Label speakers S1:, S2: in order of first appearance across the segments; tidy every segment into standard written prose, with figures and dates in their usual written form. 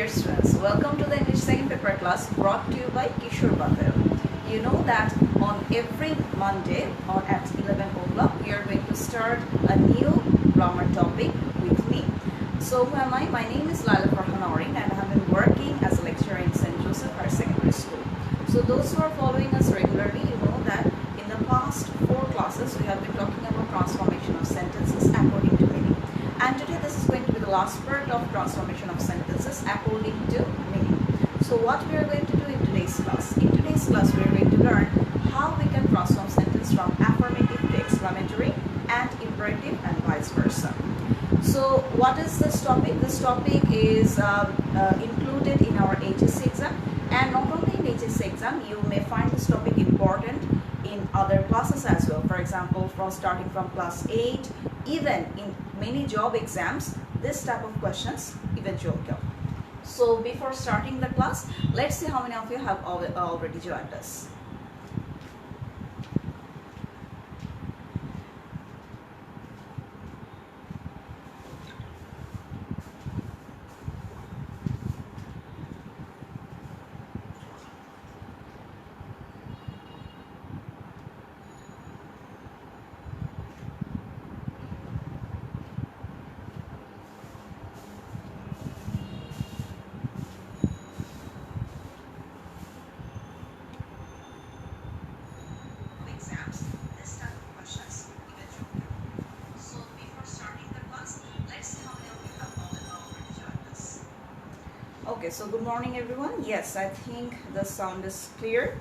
S1: dear students, welcome to the English second paper class brought to you by Kishore Patel. You know that on every Monday or at 11 o'clock we are going to start a new grammar topic with me. So who am I? My name is Laila Farhan and I have been working as a lecturer in St. Joseph Higher Secondary School. So those who are following us regularly, you know that in the past 4 classes we have been talking about transformation of sentences according to meaning. And today this is going to be the last part of transformation of sentences according to meaning. So what we are going to do in today's class? In today's class we are going to learn how we can transform sentence from affirmative to exclamatory and imperative and vice versa. So what is this topic? This topic is included in our HSC exam, and not only in HSC exam, you may find this topic important in other classes as well. For example, starting from class 8, even in many job exams, this type of questions eventually come. So before starting the class, let's see how many of you have already joined us. Okay, so good morning everyone. Yes, I think the sound is clear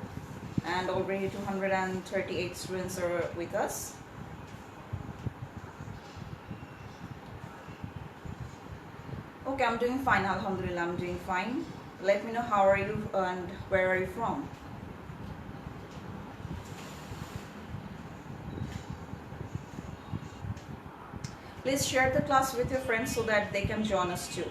S1: and already 238 students are with us. Okay, I'm doing fine, alhamdulillah, I'm doing fine. Let me know how are you and where are you from. Please share the class with your friends so that they can join us too.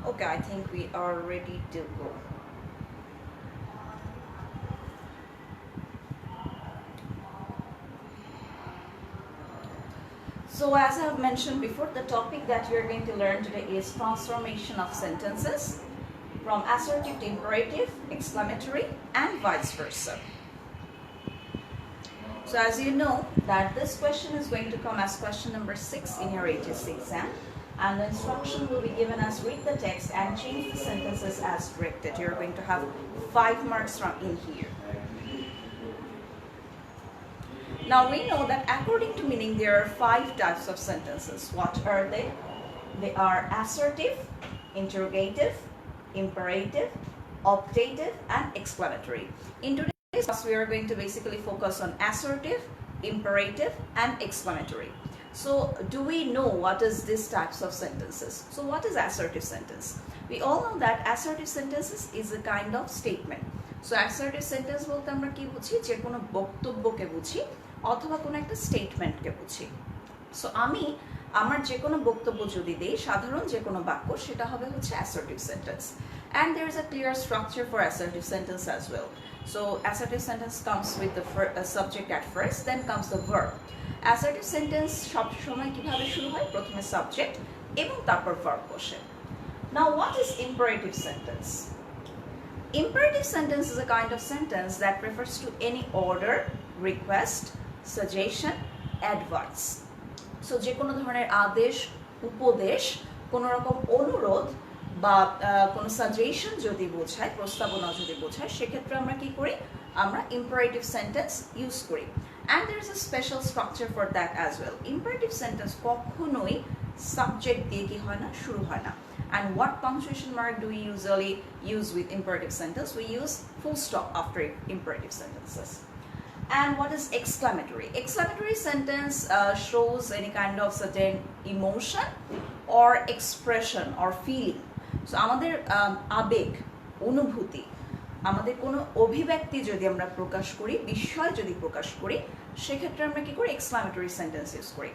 S1: Okay, I think we are ready to go. So as I have mentioned before, the topic that we are going to learn today is transformation of sentences from assertive to imperative, exclamatory, and vice versa. So as you know that this question is going to come as question number 6 in your HSC exam. And the instruction will be given as read the text and change the sentences as directed. You're going to have 5 marks from in here. Now we know that according to meaning there are 5 types of sentences. What are they? They are assertive, interrogative, imperative, optative, and exclamatory. In today's class we are going to basically focus on assertive, imperative, and exclamatory. So do we know what is these types of sentences? So what is assertive sentence? We all know that assertive sentences is a kind of statement. So assertive sentence bolte amra ki buঝি যে কোনো বক্তব্যকে বুঝি অথবা কোনো একটা স্টেটমেন্টকে বুঝি। So আমি আমার যে কোনো বক্তব্য যদি দেই সাধারণ যে কোনো বাক্য সেটা হবে হচ্ছে assertive sentence. And there is a clear structure for assertive sentence as well. So assertive sentence comes with the subject at first, then comes the verb. Assertive sentence সব সময় কিভাবে শুরু হয়? প্রথমে সাবজেক্ট এবং তারপর ভার্ব বসে। Now what is imperative sentence? Imperative sentence is a kind of sentence that refers to any order, request, suggestion, advice. So যে কোনো ধরনের আদেশ, উপদেশ, কোনো রকম অনুরোধ বা কোনো সাজেশন যদি বোঝায়, প্রস্তাবনা যদি বোঝায়, সেক্ষেত্রে আমরা কি করি? আমরা imperative sentence ইউজ করি। And there is a special structure for that as well. Imperative sentence কখনোই subject দিয়ে কি হয় না, শুরু হয় না। And what punctuation mark do we usually use with imperative sentence? We use full stop after imperative sentences. And what is exclamatory? Exclamatory sentence shows any kind of certain emotion or expression or feeling. So আমাদের আবেগ, অনুভূতি, আমাদের কোনো অভিব্যক্তি যদি আমরা প্রকাশ করি, বিষয় যদি প্রকাশ করি, সেক্ষেত্রে আমরা কি করি? এক্সক্লামেটরি সেন্টেন্স ইউজ করি।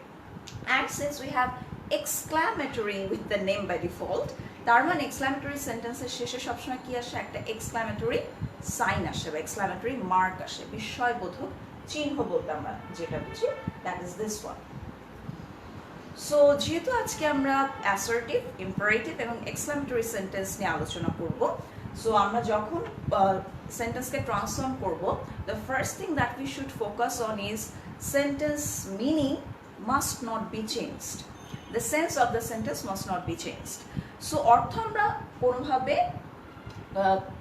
S1: And since we have exclamatory with the name by default, তার মানে এক্সক্লামেটরি সেন্টেন্সের শেষে সবসময় কি আসে, একটা এক্সক্লামেটরি সাইন আসে বা এক্সক্লামেটরি মার্ক আসে, বিস্ময়বোধক চিহ্ন বলতে আমরা যেটা বুঝি, that is this one. So যেহেতু আজকে আমরা অ্যাসার্টিভ, ইম্পারেটিভ এবং এক্সক্লামেটরি সেন্টেন্স নিয়ে আলোচনা করব, সো আমরা যখন সেন্টেন্সকে ট্রান্সফর্ম করব, the first thing that we should focus on is sentence meaning must not be changed, the sense of the sentence must not be changed. So অর্থ আমরা কোনোভাবে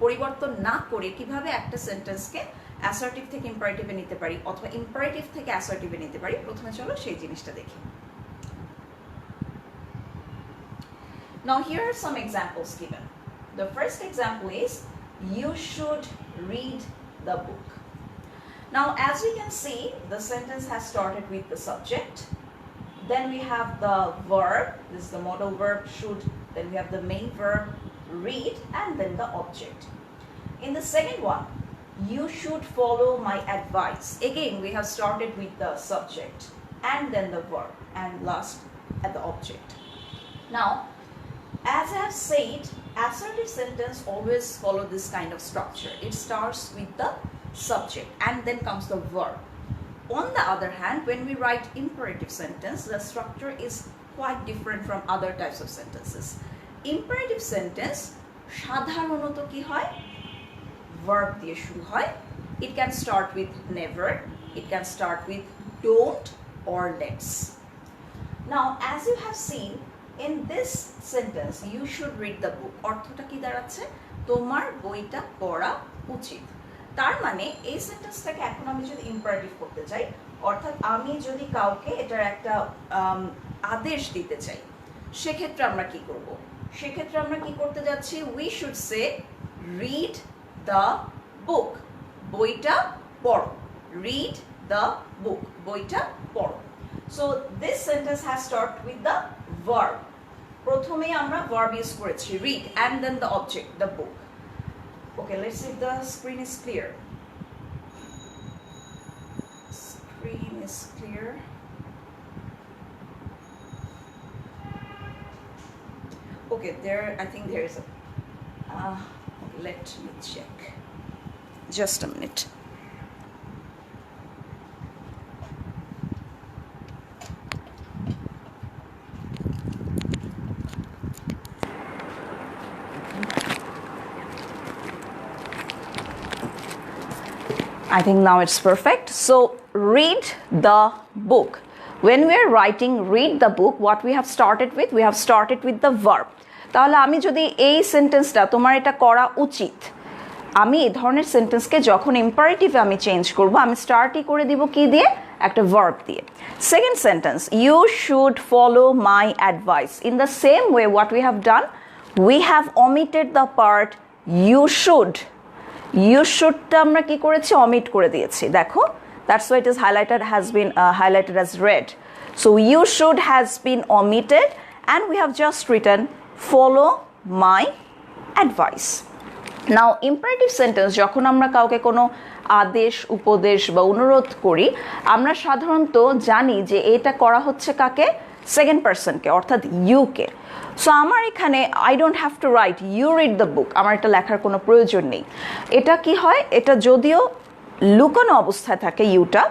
S1: পরিবর্তন না করে কিভাবে একটা সেন্টেন্সকে অ্যাসার্টিভ থেকে ইম্পারেটিভে নিতে পারি অথবা ইম্পারেটিভ থেকে অ্যাসার্টিভে নিতে পারি, প্রথমে চলো সেই জিনিসটা দেখি। Now here are some examples given. The first example is, you should read the book. Now as we can see, the sentence has started with the subject, then we have the verb, this is the modal verb should, then we have the main verb read, and then the object. In the second one, you should follow my advice. Again we have started with the subject and then the verb and last at the object. Now as I have said, assertive sentence always follow this kind of structure. It starts with the subject and then comes the verb. On the other hand, when we write imperative sentence, the structure is quite different from other types of sentences. Imperative sentence সাধারণত কি হয়, verb দিয়ে শুরু হয়. It can start with never, it can start with don't or let's. Now as you have seen, in this sentence, you should read the book, অর্থটা কি দাঁড়াচ্ছে, তোমার বইটা পড়া উচিত। তার মানে এই সেন্টেন্সটাকে এখন আমি যদি ইম্পারেটিভ করতে চাই, অর্থাৎ আমি যদি কাউকে এটার একটা আদেশ দিতে চাই, সেক্ষেত্রে আমরা কি করব, সেক্ষেত্রে আমরা কি করতে যাচ্ছি, we should say read the book, বইটা পড়ো, read the book, বইটা পড়ো। So this sentence has started with the verb. প্রথমে আমরা verb use করেছি read and then the object, the book. Okay, let's see if the screen is clear. Screen is clear. Okay, there, I think there is a okay, let me check, just a minute. I think now it's perfect. So read the book. When we are writing read the book, what we have started with? We have started with the verb. তাহলে আমি যদি এই সেন্টেন্সটা তোমার এটা করা উচিত, আমি এই ধরনের সেন্টেন্সকে যখন ইম্পারেটিভে আমি চেঞ্জ করব, আমি স্টার্টই করে দিব কি দিয়ে, একটা ভার্ব দিয়ে। Second sentence, you should follow my advice. In the same way what we have done, we have omitted the part you should. You shouldটা আমরা কি করেছি, omit করে দিয়েছি, দেখো, that's why it is highlighted, has been highlighted as red. So you should has been omitted and we have just written follow my advice. Now imperative sentence যখন আমরা কাউকে কোনো আদেশ, উপদেশ বা অনুরোধ করি, আমরা সাধারণত জানি যে এটা করা হচ্ছে কাকে, সেকেন্ড পারসনকে, অর্থাৎ ইউকে। সো আমার এখানে I don't have to write you read the book, আমার এটা লেখার কোনো প্রয়োজন নেই। এটা কি হয়, এটা যদিও লুকানো অবস্থায় থাকে ইউটা,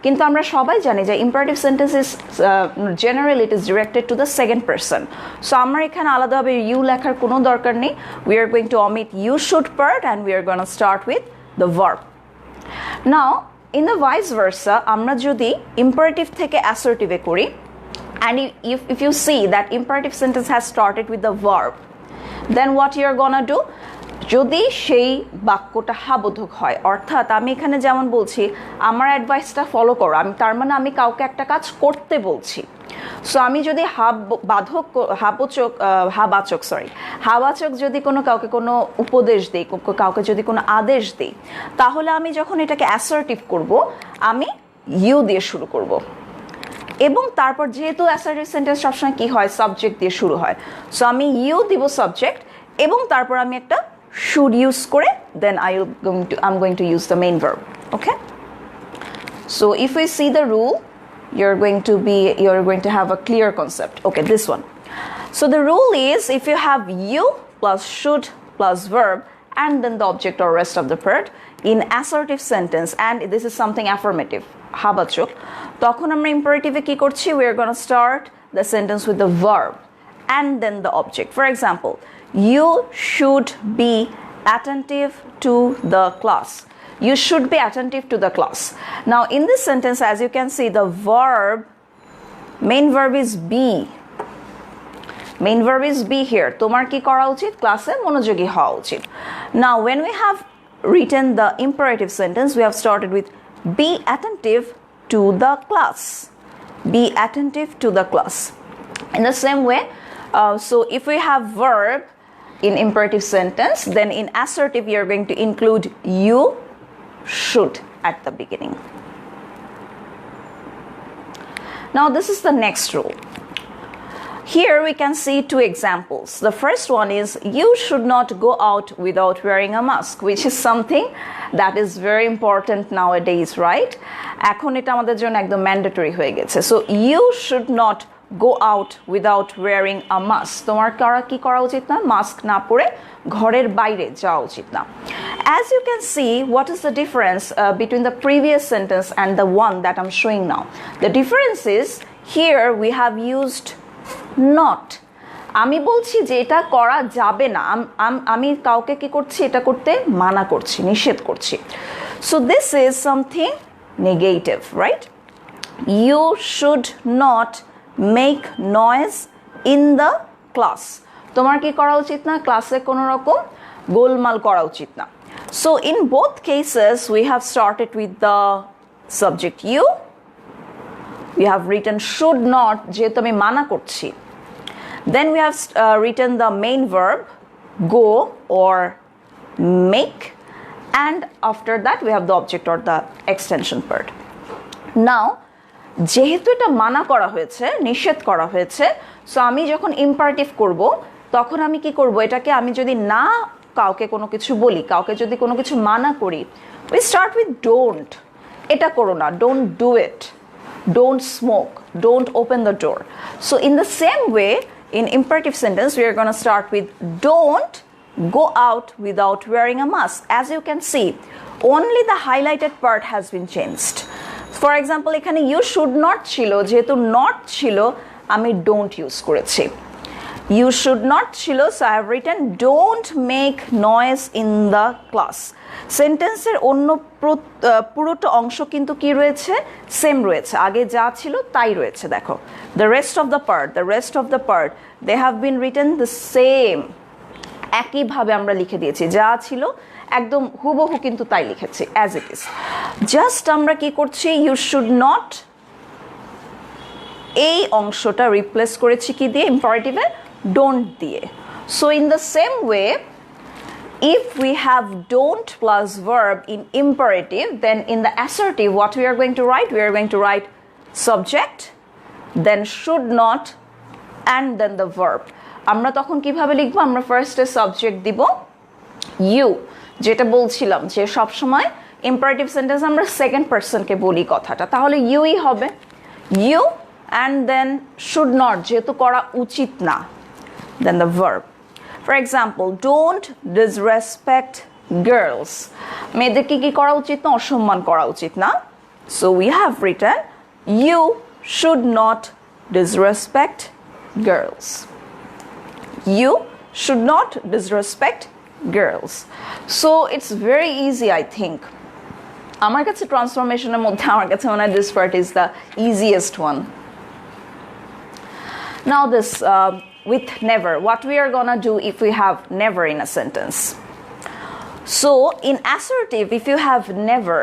S1: কিন্তু আমরা সবাই জানি যে imperative sentence is generally it is directed to the second person. So আমার এখানে আলাদাভাবে ইউ লেখার কোনো দরকার নেই। We are going to omit you should part and we are gonna start with the verb. Now in the vice versa, আমরা যদি imperative থেকে অ্যাসার্টিভে করি, and if you see that imperative sentence has started with the verb, then what you are gonna do, যদি সেই বাক্যটা হাবোধক হয়, অর্থাৎ আমি এখানে যেমন বলছি আমার অ্যাডভাইসটা ফলো করো, আমি তার মানে আমি কাউকে একটা কাজ করতে বলছি। সো আমি যদি হাবাচক যদি কাউকে কোনো উপদেশ দিই, কাউকে যদি কোনো আদেশ দিই, তাহলে আমি যখন এটাকে অ্যাসার্টিভ করব, আমি ইউ দিয়ে শুরু করব। এবং তারপর যেহেতু অ্যাসার্টিভ সেন্টেন্স সবসময় কি হয়, সাবজেক্ট দিয়ে শুরু হয়, সো আমি ইউ দিব সাবজেক্ট এবং তারপর আমি একটা শুড ইউজ করে দেন I'm going to use the main verb. Okay, so if we see the rule, you're going to have a clear concept. Okay, this one, So the rule is if you have you plus should plus verb and then the object or rest of the part in assertive sentence, and this is something affirmative, habachok, তখন আমরা imperative কি করছি, we are going to start the sentence with the verb and then the object. For example, you should be attentive to the class. You should be attentive to the class. Now in this sentence, as you can see, the verb, main verb is be. Main verb is be here. তোমার কি করা উচিত, ক্লাসে মনোযোগী হওয়া উচিত. Now when we have written the imperative sentence, we have started with be attentive to the class. Be attentive to the class. In the same way, so if we have verb in imperative sentence, then in assertive we are going to include you should at the beginning. Now this is the next rule. Here we can see two examples. The first one is you should not go out without wearing a mask, which is something that is very important nowadays, right? এখন এটা আমাদের জন্য একদম mandatory হয়ে গেছে. So you should not go out without wearing a mask. তোমার কি করা উচিত না, মাস্ক না পরে ঘরের বাইরে যাওয়া উচিত না. As you can see, what is the difference between the previous sentence and the one that I'm showing now? The difference is here we have used not. আমি বলছি যে এটা করা যাবে না, আমি কাউকে কি করছি, এটা করতে মানা করছি, নিষেধ করছি. So this is something negative, right? You should not make noise in the class. তোমার কি করা উচিত না, ক্লাসে কোনো রকম গোলমাল করা উচিত না. So in both cases we have started with the subject you. We have written should not, যেহেতু আমি মানা করছি. Then we have written the main verb go or make, and after that we have the object or the extension part. Now যেহেতু এটা মানা করা হয়েছে, নিষেধ করা হয়েছে, সো আমি যখন ইম্পারেটিভ করব তখন আমি কি করব, এটাকে আমি যদি না কাউকে কোনো কিছু বলি, কাউকে যদি কোনো কিছু মানা করি, we start with don't. এটা করো না, don't do it, don't smoke, don't open the door. So in the same way, in imperative sentence we are going to start with don't go out without wearing a mask. As you can see, only the highlighted part has been changed. For example, এখানে you should not ছিল, যেহেতু not ছিল আমি don't use করেছি. You should not ছিল, so I have written don't make noise in the class. সেন্টেন্সের অন্য পুরোটা অংশ কিন্তু কি রয়েছে, সেম রয়েছে, আগে যা ছিল তাই রয়েছে. দেখো, the rest of the part they have been written the same. একইভাবে আমরা লিখে দিয়েছি, যা ছিল একদম হুবহু কিন্তু তাই লিখেছি, as it is. জাস্ট আমরা কি করছি, you should not এই অংশটা রিপ্লেস করেছি কি দিয়ে, ইম্পারেটিভে don't দিয়ে. So in the same way, if we have don't plus verb in imperative, then in the assertive what we are going to write, we are going to write subject, then should not, and then the verb. আমরা তখন কিভাবে লিখবো, আমরা ফার্স্টে subject দিব you, যেটা বলছিলাম যে সব সময় ইম্পারেটিভ সেন্টেন্স আমরা সেকেন্ড পারসনকে বলি কথাটা, তাহলে ইউই হবে you, and then should not, যেহেতু করা উচিত না, then the verb. For example, don't disrespect girls. মেয়েদেরকে কি করা উচিত না, অসম্মান করা উচিত না. So we have written you should not disrespect girls. You should not disrespect girls. So it's very easy, I think. আমার কাছে ট্রান্সফরমেশনের মধ্যে আমার কাছে মনে হয় this part is the easiest one. Now this with never, what we are gonna do if we have never in a sentence. So in assertive, if you have never,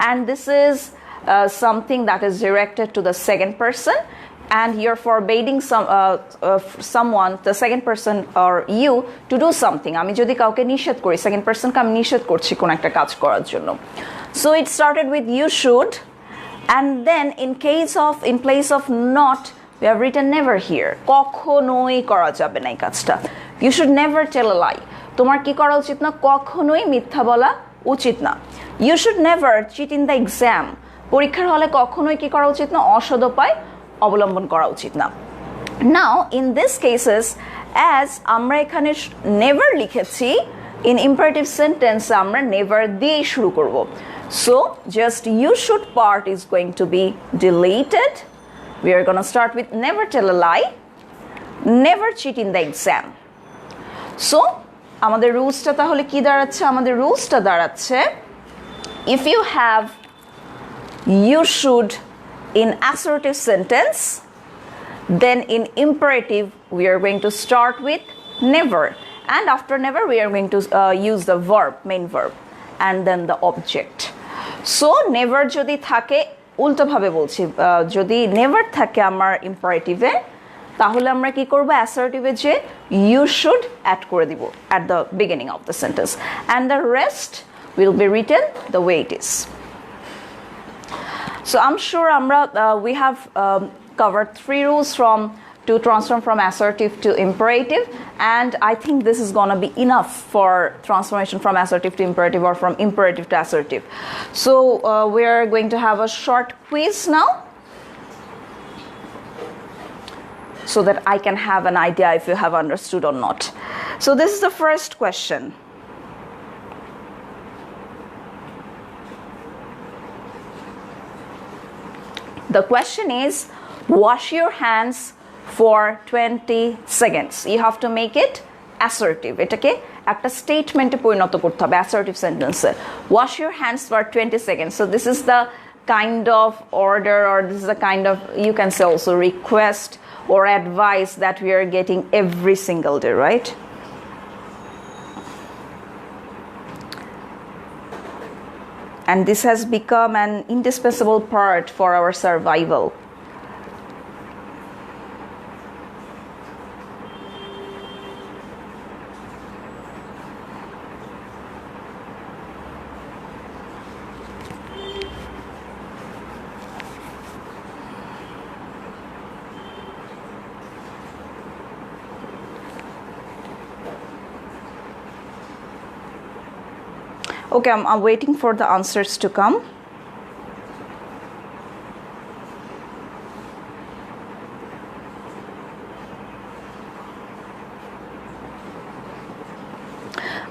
S1: and this is something that is directed to the second person, and you're forbidding someone, the second person or you, to do something. আমি যদি কাউকে নিষেধ করি, second person কে আমি নিষেধ করছি কোন একটা কাজ করার জন্য. So it started with you should, and then in place of not, we have written never here. কখনোই করা যাবে না এই কাজটা. You should never tell a lie. তোমার কি করা উচিত না, কখনোই মিথ্যা বলা উচিত না. You should never cheat in the exam. পরীক্ষার হলে কখনোই কি করা উচিত না, অসদুপায় অবলম্বন করা উচিত না. Now in this cases, as আমরা এখানে never লিখেছি, in imperative sentence আমরা never দিয়ে শুরু করব, so just you should part is going to be deleted. We are going to start with never tell a lie, never cheat in the exam. So আমাদের রুলসটা তাহলে কি দাঁড়াচ্ছে? আমাদের রুলসটা দাঁড়াচ্ছে, if you have you should in assertive sentence, then in imperative we are going to start with never, and after never we are going to use the verb, main verb, and then the object. So never যদি থাকে, উল্টো ভাবে বলছি, যদি never থাকে আমার imperative এ, তাহলে আমরা কি করব? assertive এ যে you should add করে দিব at the beginning of the sentence, and the rest will be written the way it is. So I'm sure we have covered 3 rules to transform from assertive to imperative, and I think this is going to be enough for transformation from assertive to imperative or from imperative to assertive. So we are going to have a short quiz now, so that I can have an idea if you have understood or not. So this is the first question. The question is, wash your hands for 20 seconds. You have to make it assertive. এটাকে একটা স্টেটমেন্টে পরিণত করতে হবে, assertive sentence. Wash your hands for 20 seconds. So this is the kind of order, or this is the kind of, you can say also, request or advice that we are getting every single day, right? And this has become an indispensable part for our survival. Okay, I'm waiting for the answers to come.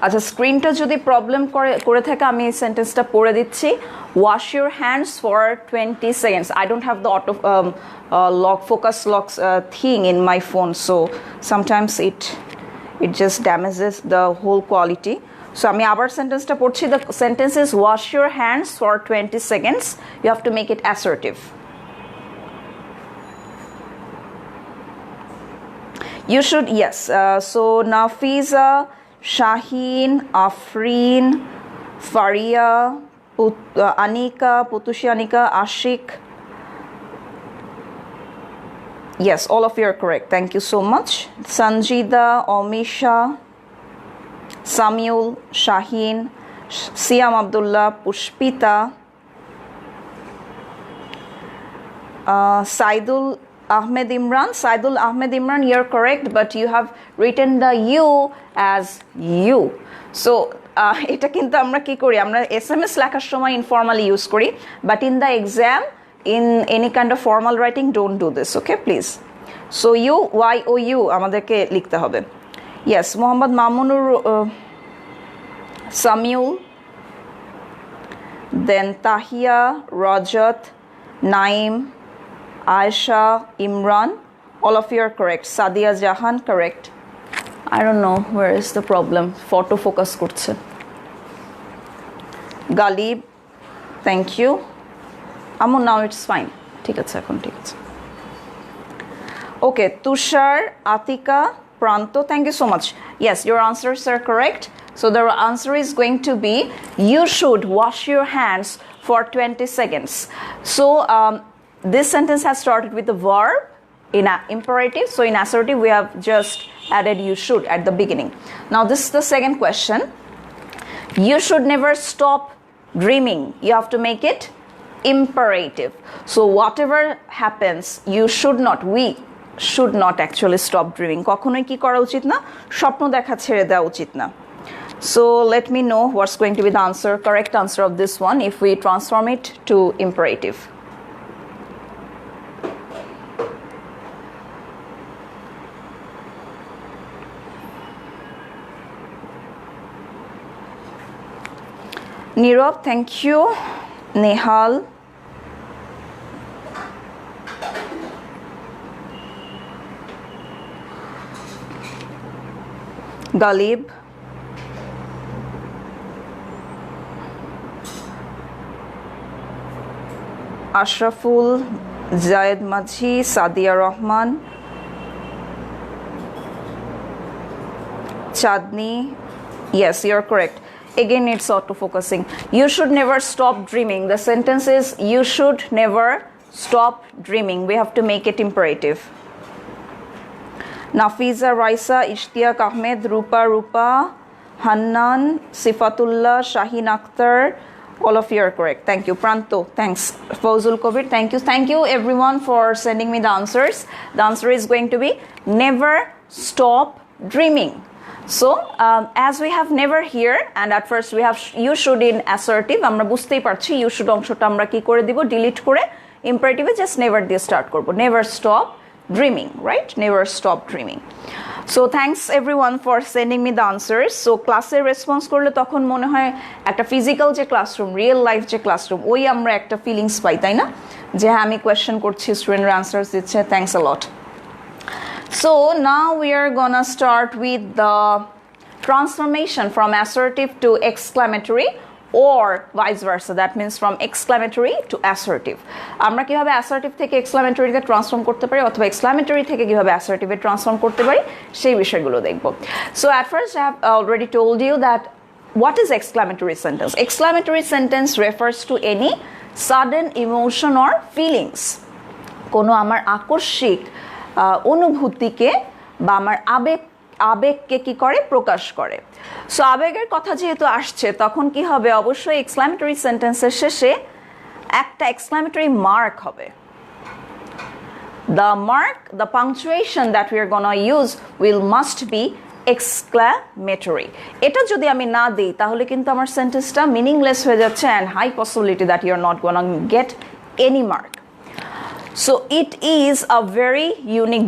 S1: আচ্ছা, স্ক্রিনটা যদি problem করে থাকে আমি এই সেন্টেন্সটা পড়ে দিচ্ছি। Wash your hands for 20 seconds. I don't have the auto lock focus locks thing in my phone, so sometimes it just damages the whole quality. So আমি আবার সেন্টেন্সটা পড়ছি। The sentence is wash your hands for 20 seconds. You have to make it assertive. You should, yes. So Nafiza, Shaheen, Afreen, Faria, Anika, Putushi Anika, Ashik. Yes, all of you are correct. Thank you so much. Sanjida, Omisha, Samuel, Shaheen, Siam Abdullah, Pushpita, Saidul Ahmed Imran. Saidul Ahmed Imran, you're correct, but you have written the you as you. So এটা কিন্তু আমরা কি করি, আমরা SMS লেখার সময় informally use করি, but in the exam, in any kind of formal writing, don't do this, okay, please. So you, you আমাদেরকে লিখতে হবে। Yes, Mohammad Mamunur, Samuel, then Tahia, Rajat, Naim, Aisha, Imran, all of you are correct. Sadia Jahan, correct. I don't know where is the problem. Photo focus korche. Galib, thank you. Amu, now it's fine. ঠিক আছে, এখন ঠিক আছে। Okay, Tushar, Atika, Pranto, thank you so much. Yes, your answers are correct. So the answer is going to be, you should wash your hands for 20 seconds. So this sentence has started with the verb in imperative. So in assertive, we have just added you should at the beginning. Now this is the second question. You should never stop dreaming. You have to make it imperative. So whatever happens, you should not, we should not actually stop dreaming. কখনোই কি করা উচিত না, স্বপ্ন দেখা ছেড়ে দেওয়া উচিত না। So let me know what's going to be the answer, correct answer of this one if we transform it to imperative. Nirav, thank you. Nehal. Galib. Ashraful, Zayed Majhi, Sadia Rahman, Chadni. Yes, you're correct. Again, it's auto-focusing. You should never stop dreaming. The sentence is, you should never stop dreaming. We have to make it imperative. Nafiza, Raisa, Ishtiaq Ahmed, Rupa, Hannan, Sifatullah, Shaheen Akhtar. All of you are correct. Thank you. Pranto, thanks. Fawzul Kobir, thank you. Thank you everyone for sending me the answers. The answer is going to be never stop dreaming. So as we have never here and at first we have you should in assertive, আমরা বুঝতেই পারছি you should অংশটা আমরা কি করে দিব, delete করে imperative just never দিয়ে স্টার্ট করব, never stop dreaming, right? Never stop dreaming. So thanks everyone for sending me the answers. So ক্লাসের রেসপন্স করলে তখন মনে হয় একটা ফিজিক্যাল যে ক্লাসরুম, রিয়েল লাইফ যে ক্লাসরুম, ওই আমরা একটা ফিলিংস পাই, তাই না? যে হ্যাঁ আমি কোয়েশ্চেন করছি, স্টুডেন্টরা আনসার্স দিচ্ছে। Thanks a lot. So now we are gonna start with the transformation from assertive to exclamatory or vice versa. That means from exclamatory to assertive. আমরা কিভাবে assertive থেকে exclamatory তে ট্রান্সফর্ম করতে পারি অথবা exclamatory থেকে কিভাবে assertive এ ট্রান্সফর্ম করতে পারি সেই বিষয়গুলো দেখব। So at first I have already told you that what is exclamatory sentence? Exclamatory sentence refers to any sudden emotion or feelings. কোনো আমার আকস্মিক অনুভূতিকে বা আমার আবেগকে কি করে, প্রকাশ করে। সো আবেগের কথা যেহেতু আসছে তখন কি হবে, অবশ্যই এক্সক্লামেটরি সেন্টেন্সের শেষে একটা এক্সক্লামেটরি মার্ক হবে। The mark, the punctuation that we are gonna use must be exclamatory. এটা যদি আমি না দিই তাহলে কিন্তু আমার সেন্টেন্সটা মিনিংলেস হয়ে যাচ্ছে and high possibility that you are not gonna get any mark. So it is a very unique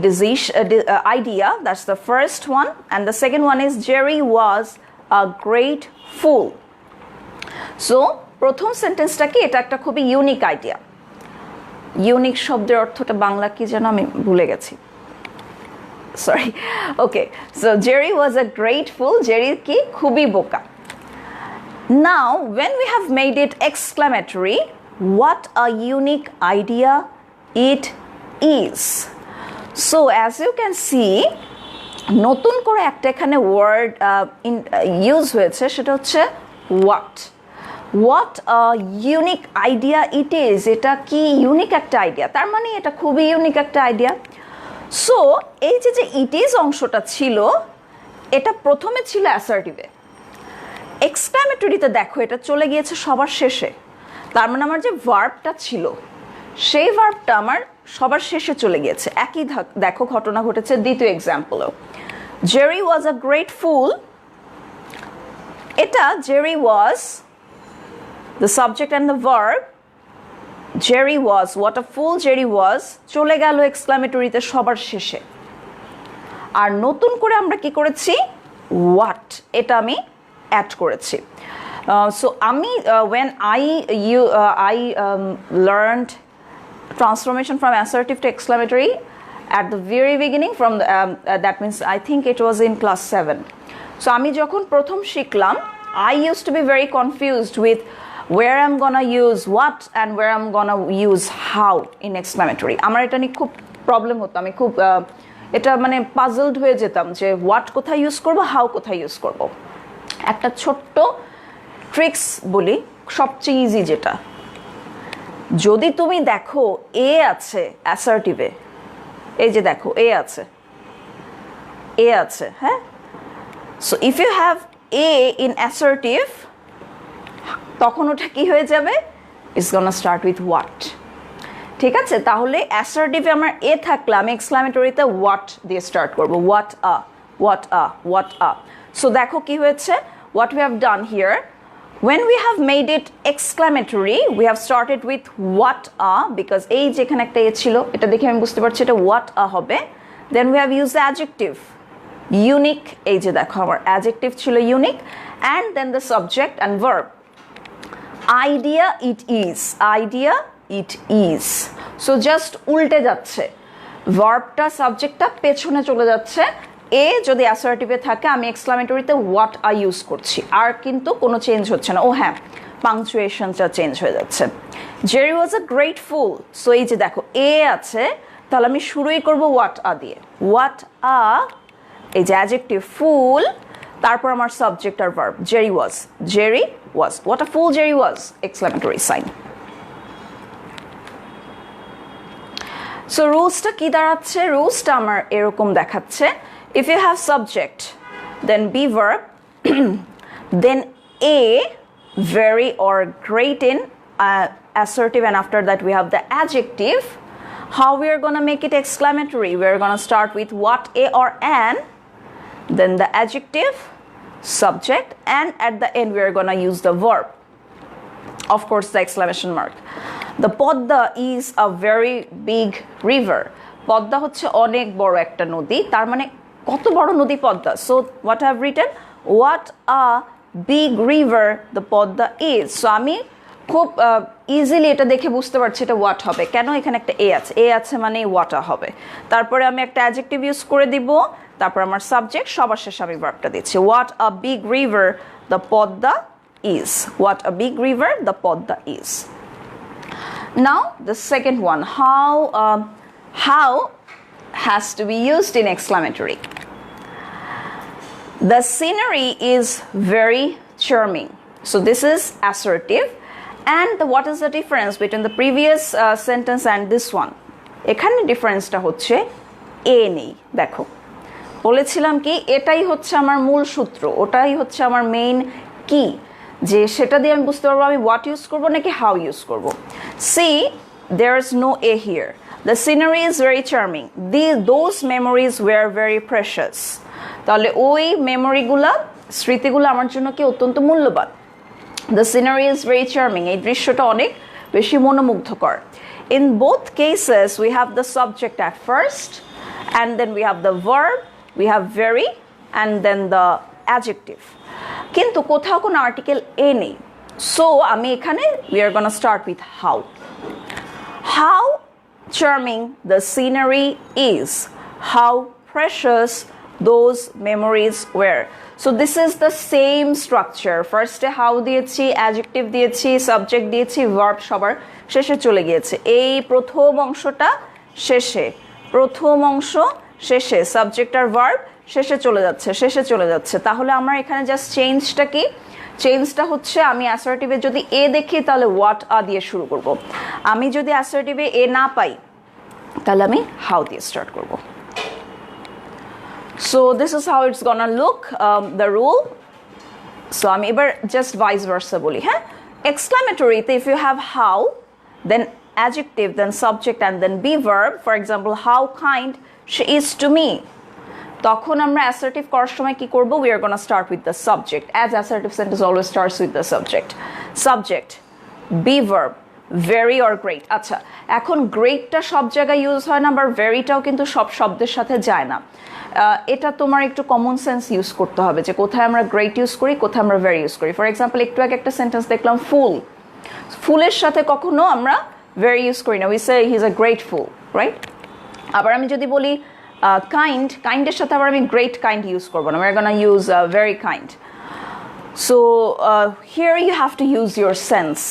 S1: idea. That's the first one. And the second one is Jerry was a great fool. So প্রথম সেন্টেন্সটা কি, এটা একটা খুবই unique idea. Unique শব্দের অর্থটা বাংলা কি যেন আমি ভুলে গেছি, sorry. Okay, so Jerry was a great fool. Jerry কি খুবই বোকা। Now when we have made it exclamatory, what a unique idea it is. So as you can see, নতুন করে একটা এখানে ওয়ার্ড ইউজ হয়েছে, সেটা হচ্ছে what a unique idea it is. এটা কি ইউনিক একটা আইডিয়া, তার মানে এটা খুবই ইউনিক একটা আইডিয়া। সো এই যে ইট ইজ অংশটা ছিল, এটা প্রথমে ছিল অ্যাসার্টিভে, এক্সক্লামেটরিতে দেখো এটা চলে গিয়েছে সবার শেষে। তার মানে আমার যে ভার্বটা ছিল সেই ভার্বটা আমার সবার শেষে চলে গিয়েছে। একই দেখো ঘটনা ঘটেছে দ্বিতীয় এক্সাম্পলও। Jerry was a great fool, এটা Jerry was the subject and the verb. Jerry was, what a fool Jerry was চলে গেল এক্সক্লামেটরিতে সবার শেষে। আর নতুন করে আমরা কি করেছি, what, এটা আমি অ্যাড করেছি। So আমি when I learned transformation from assertive to exclamatory at the very beginning, from the, that means I think it was in class 7. So আমি যখন প্রথম শিখলাম, I used to be very confused with where I'm gonna use what and where I'm gonna use how in exclamatory. আমার এটা নিয়ে খুব problem হতো, আমি খুব এটা মানে পাজলড হয়ে যেতাম যে what কোথায় ইউজ করব, how কোথায় ইউজ করব। একটা ছোট্ট ট্রিক্স বলি, সবচেয়ে ইজি যেটা, যদি তুমি দেখো এ আছে অ্যাসার্টিভে, এই যে দেখো এ আছে, হ্যাঁ। So if you have a in assertive, তখন ওটা কি হয়ে যাবে, it's gonna start with what. ঠিক আছে, তাহলে অ্যাসার্টিভে আমার এ থাকলে আমি এক্সক্লামেটরিতে হোয়াট দিয়ে স্টার্ট করবো, হোয়াট আ। সো দেখো কি হয়েছে, what we have done here, when we have made it exclamatory, we have started with what a, because এই যেখানে একটা এ ছিল এটা দেখে আমি বুঝতে পারছি এটা what a হবে। Then we have used the adjective unique, এই যে দেখো আমার adjective ছিল unique, and then the subject and verb. idea it is, idea it is. So just উল্টে যাচ্ছে, ভার্বটা সাবজেক্টটা পেছনে চলে যাচ্ছে। এ যদি অ্যাসার্টিভে থাকে আমি এক্সক্লামেটরিতে হোয়াট আই ইউজ করছি, আর কিন্তু কোনো চেঞ্জ হচ্ছে না। ও হ্যাঁ, পাংচুয়েশনটা চেঞ্জ হয়ে যাচ্ছে। Jerry was a great full. So এই যে দেখো এ আছে, তাহলে আমি শুরুই করব হোয়াট আ দিয়ে। হোয়াট আ, এই যে অ্যাডজেক্টিভ ফুল, তারপর আমার সাবজেক্ট আর verb. Jerry was, Jerry was, what a fool Jerry was, exclamatory sign. So রুলসটা কি দাঁড়াচ্ছে? রুলসটা আমার এরকম দেখাচ্ছে, if you have subject then be verb then a very or great in assertive, and after that we have the adjective. How we are going to make it exclamatory? We are going to start with what, a or an, then the adjective, subject, and at the end we are going to use the verb, of course the exclamation mark. The Podda is a very big river. Padma হচ্ছে অনেক বড় একটা নদী, তার মানে কত বড় নদী Padma. So what have written, what a big river the Padma is. So আমি খুব ইজিলি এটা দেখে বুঝতে পারছি এটা হোয়াট হবে, কেন এখানে একটা এ আছে, এ আছে মানে হোয়াট আ হবে। তারপরে আমি একটা অ্যাডজেক্টিভ ইউজ করে দিব, তারপর আমার সাবজেক্ট, সবার শেষে আমি ভার্বটা দিচ্ছি। What a big river the Padma is, what a big river the Padma is. Now the second one, how has to be used in exclamatory. The scenery is very charming. So this is assertive. And what is the difference between the previous sentence and this one? এখানে ডিফারেন্সটা হচ্ছে এ নেই। দেখো বলেছিলাম কি এটাই হচ্ছে আমার মূল সূত্র, ওটাই হচ্ছে আমার মেইন কি, যে সেটা দিয়ে আমি বুঝতে পারবো আমি হোয়াট ইউজ করবো নাকি হাউ ইউজ করবো। See there is no a here. The scenery is very charming. Those memories were very precious. তাহলে ওই মেমোরিগুলা, স্মৃতিগুলো আমার জন্য কি অত্যন্ত মূল্যবান। The scenery is very charming. এই দৃশ্যটা অনেক বেশি মনোমুগ্ধকর। In both cases we have the subject at first, and then we have the verb, we have very, and then the adjective. কিন্তু কোথাও কোনো আর্টিকেল এ নেই। সো আমি এখানে we are gonna start with how. How charming the scenery is, how precious those memories were. So this is the same structure. First how দিয়েছি, adjective দিয়েছি, subject দিয়েছি, verb সবার শেষে চলে গিয়েছে। এই প্রথম অংশটা শেষে, প্রথম অংশ শেষে, সাবজেক্ট আর ভার্ব শেষে চলে যাচ্ছে, শেষে চলে যাচ্ছে। তাহলে আমার এখানে জাস্ট চেঞ্জটা কি, চেঞ্জটা হচ্ছে আমি অ্যাসার্টিভে যদি এ দেখি তাহলে হোয়াট আ দিয়ে শুরু করব, আমি যদি অ্যাসার্টিভে এ না পাই তাহলে আমি হাউ দিয়ে স্টার্ট করব। So this is how it's gonna look the rule. So আমি এবার জাস্ট ভাইস ভার্সা বলি। হ্যাঁ, এক্সক্লামেটরিতে if you have how then adjective then subject and then be verb, for example how kind she is to me, তখন আমরা assertive করার সময় কি করব, we are going to start with the subject, as assertive sentence always starts with the subject. Subject, be verb, very or great. আচ্ছা, এখন গ্রেটটা সব জায়গায় ইউজ হয় না, বা ভেরিটাও কিন্তু সব শব্দের সাথে যায় না। এটা তোমার একটু কমন সেন্স ইউজ করতে হবে যে কোথায় আমরা গ্রেট ইউজ করি, কোথায় আমরা ভেরি ইউজ করি। ফর এক্সাম্পল একটু আগে একটা সেন্টেন্স দেখলাম ফুল, ফুলের সাথে কখনো আমরা ভেরি ইউজ করি না, we say he is a great full, right. আবার আমি যদি বলি কাইন্ড, কাইন্ডের সাথে আবার আমি গ্রেট কাইন্ড ইউজ করবো না, we're gonna use very kind. So here you have to use your sense.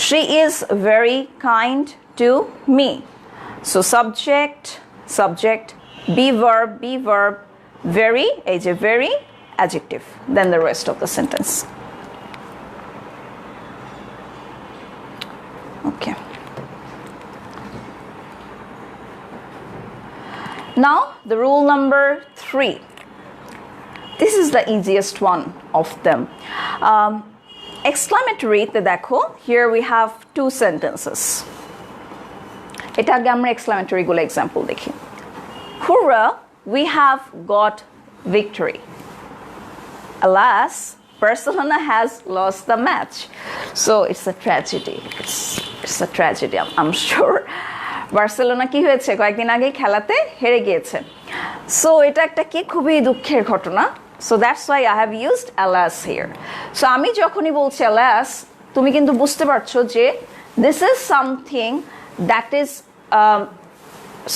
S1: She is very kind to me. So subject, subject, be verb, very, এই যে very, adjective, then the rest of the sentence. Okay. Now the rule number 3. This is the easiest one of them. Exclamatory te dekho, here we have two sentences. Eta age amra exclamatory gulo example dekhi. Hurrah, we have got victory. Alas, Barcelona has lost the match. So it's a tragedy. It's a tragedy, I'm sure. Barcelona কি হয়েছে, কয়েকদিন আগে খেলাতে হেরে গিয়েছে। So এটা একটা কি খুবই দুঃখের ঘটনা। So that's Y I have used alas here. So আমি যখনই বলছি alas, তুমি কিন্তু বুঝতে পারছো যে this is something that is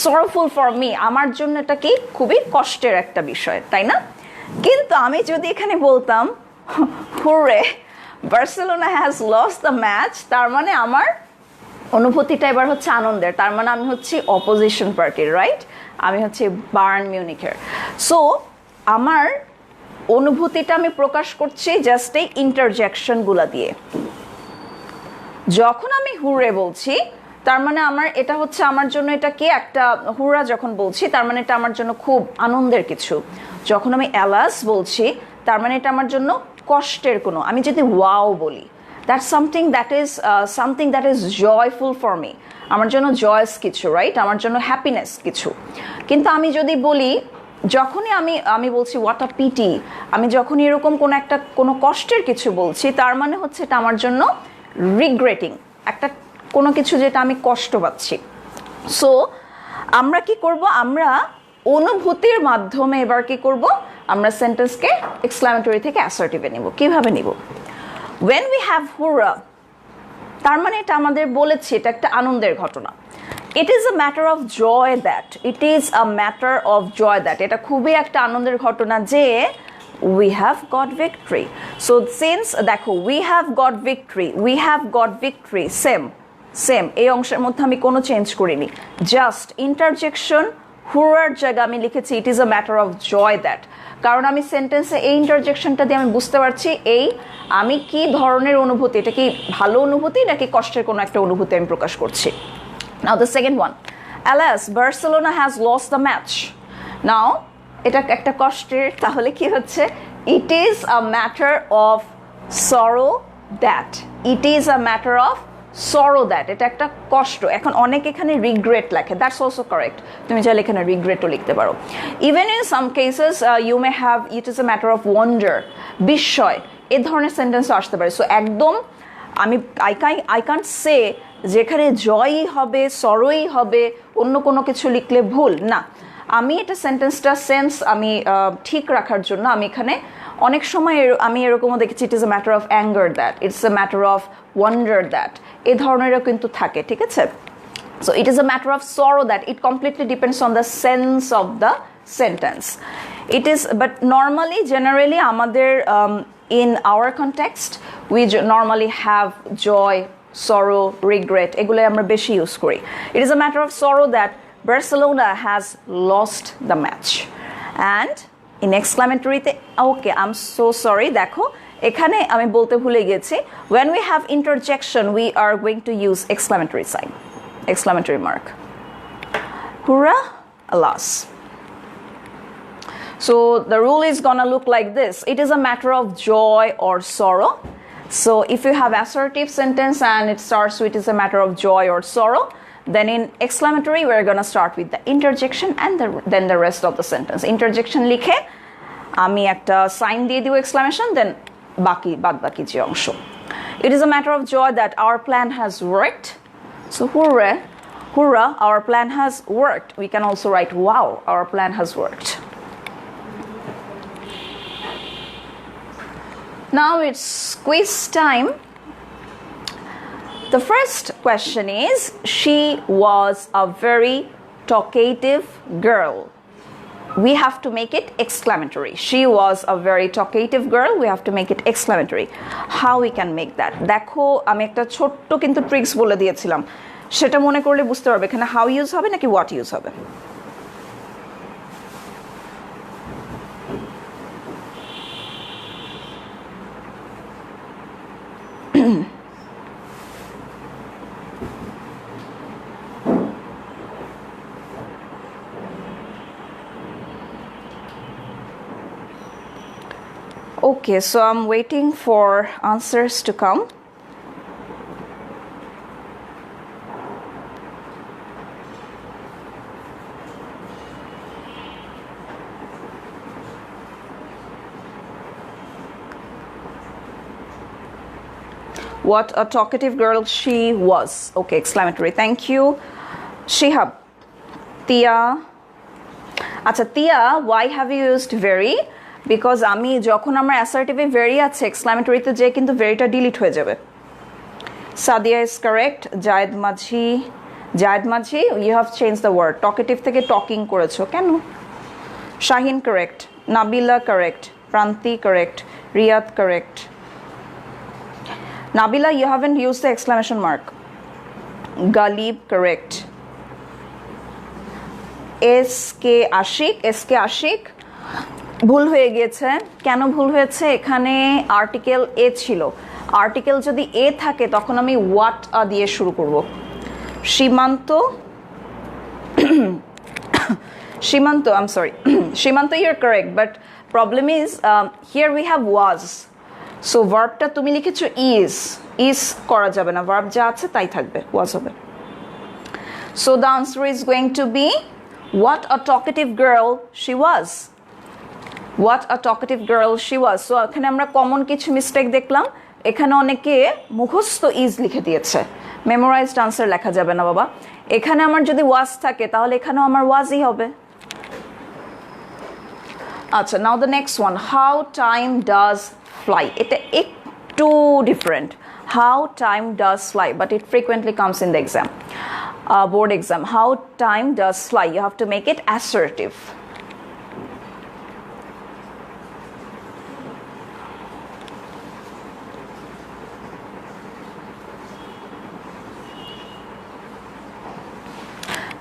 S1: sorrowful for me, আমার জন্য এটা কি খুবই কষ্টের একটা বিষয়, তাই না? কিন্তু আমি যদি এখানে বলতাম hurray Barcelona has lost the match, তার মানে আমার অনুভূতিটা এবার হচ্ছে আনন্দের, তার মানে আমি হচ্ছি অপোজিশন পার্টির, রাইট? আমি হচ্ছে বায়ার্ন মিউনিখের। সো আমার অনুভূতিটা আমি প্রকাশ করছি জাস্ট এই ইন্টারজেকশনগুলো দিয়ে। যখন আমি হুররে বলছি তার মানে আমার এটা হচ্ছে আমার জন্য এটা কি একটা হুররা যখন বলছি তার মানে এটা আমার জন্য খুব আনন্দের কিছু। যখন আমি অ্যালাস বলছি তার মানে এটা আমার জন্য কষ্টের কোনো। আমি যদি ওয়াও বলি that's something that is joyful for me, আমার জন্য জয়স কিছু, রাইট? আমার জন্য হ্যাপিনেস কিছু। কিন্তু আমি যদি বলি যখনই আমি বলছি হোয়াট আ পিটি, আমি যখনই এরকম কোনো কষ্টের কিছু বলছি তার মানে হচ্ছে এটা আমার জন্য রিগ্রেটিং, একটা কোনো কিছু যেটা আমি কষ্ট পাচ্ছি। সো আমরা কি করব, আমরা অনুভূতির মাধ্যমে এবার কি করব, আমরা সেন্টেন্সকে এক্সক্লামেটরি থেকে অ্যাসার্টিভে নিব। কিভাবে নিব? when we have hurrah, তার মানে এটা আমাদের বলেছি এটা একটা আনন্দের ঘটনা। it is a matter of joy that, it is a matter of joy that, এটা খুবই একটা আনন্দের ঘটনা যে we have got victory. so since দেখো we have got victory same এই অংশের মধ্যে আমি কোনো চেঞ্জ করিনি, জাস্ট ইন্টারজেকশন হুরার জায়গা আমি লিখেছি it is a matter of joy that, কারণ আমি সেন্টেন্সে এই ইন্টারজেকশনটা দিয়ে আমি বুঝতে পারছি আমি কি ধরনের অনুভূতি, এটা কি ভালো অনুভূতি নাকি কষ্টের কোনো একটা অনুভূতি আমি প্রকাশ করছি। Now the second one, alas Barcelona has lost the match. Now এটা একটা কষ্টের, তাহলে কি হচ্ছে, it is a matter of sorrow that, it is a matter of sorrow that, এটা একটা কষ্ট। এখন অনেক এখানে রিগ্রেট লেখে, দ্যাটস অলসো কারেক্ট, তুমি চাইলে এখানে রিগ্রেটও লিখতে পারো। Even in some cases you may have it is a matter of wonder, বিস্ময়, এ ধরনের সেন্টেন্সও আসতে পারে। সো একদম আই কান্ট সে যেখানে জয়ই হবে সরোই হবে অন্য কোনো কিছু লিখলে ভুল না। আমি এটা সেন্টেন্সটা সেন্স আমি ঠিক রাখার জন্য আমি এখানে অনেক সময় আমি এরকমও দেখেছি it is a matter of anger that, it's a matter of wonder that, এ ধরনেরও কিন্তু থাকে, ঠিক আছে? So it is a matter of sorrow that, it completely depends on the sense of the sentence. It is but normally generally আমাদের in our context we normally have joy, sorrow, regret, এগুলো আমরা বেশি use করি। It is a matter of sorrow that Barcelona has lost the match. And in exclamatory তে okay I'm so sorry, দেখো এখানে আমি বলতে ভুলে গেছি, when we have interjection we are going to use exclamatory sign, exclamatory mark. Hurrah, alas. So the rule is gonna look like this. It is a matter of joy or sorrow. So if you have assertive sentence and it starts with is a matter of joy or sorrow, then in exclamatory we're gonna start with the interjection and then the rest of the sentence. Interjection লিখে আমি একটা sign দিয়ে দিব exclamation, then বাদ বাকি যে অংশ। It is a matter of joy that our plan has worked. So hurrah, our plan has worked. We can also write wow, our plan has worked. Now it's quiz time. The first question is, she was a very talkative girl. We have to make it exclamatory. She was a very talkative girl. We have to make it exclamatory. How we can make that? দেখো আমি একটা ছোট্ট কিন্তু tricks বলে দিয়েছিলাম, সেটা মনে করলে বুঝতে পারবে এখানে হাউ ইউজ হবে নাকি হোয়াট ইউজ হবে। Okay, so I'm waiting for answers to come. What a talkative girl she was. Okay, exclamatory. Thank you. Shihab. Tia. Acha, Tia, why have you used very? Because আমি যখন আমার অ্যাসার্টিভে very আছে এক্সক্লামেটরিতে যে কিন্তু ভেরিটা delete হয়ে যাবে, Sadia is correct. Jayed Majhi, you have changed the word. Talkative থেকে talking করেছো কেন? Shaheen correct. Nabila correct. Pranti correct. Riyad correct. Nabila, you haven't used the exclamation mark. Galib correct. SK Ashik ভুল হয়ে গিয়েছে কেন ভুল হয়েছে এখানে আর্টিকেল এ ছিল আর্টিকেল যদি এ থাকে তখন আমি হোয়াট দিয়ে শুরু করব Shimanto, I'm sorry. Shimanto, you're correct, but problem is here we have was. So verb টা তুমি লিখেছো is করা যাবে না verb যা আছে তাই থাকবে was হবে. So the answer is going to be what a talkative girl she was. What a talkative girl she was. So এখানে আমরা কমন কিছু মিস্টেক দেখলাম এখানে অনেকে মুখস্থ is লিখে দিয়েছে মেমোরাইজড আনসার লেখা যাবে না বাবা এখানে আমার যদি was থাকে তাহলে এখানেও আমার wasই হবে আচ্ছা now the next one how time does fly এটা একটু different how time does fly but it frequently comes in the exam board exam how time does fly you have to make it assertive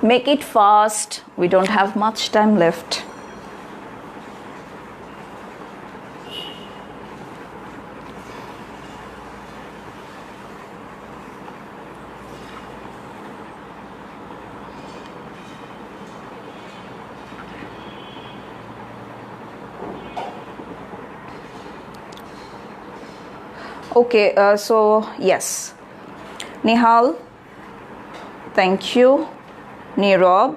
S1: make it fast we don't have much time left okay so yes Nihal thank you Nirob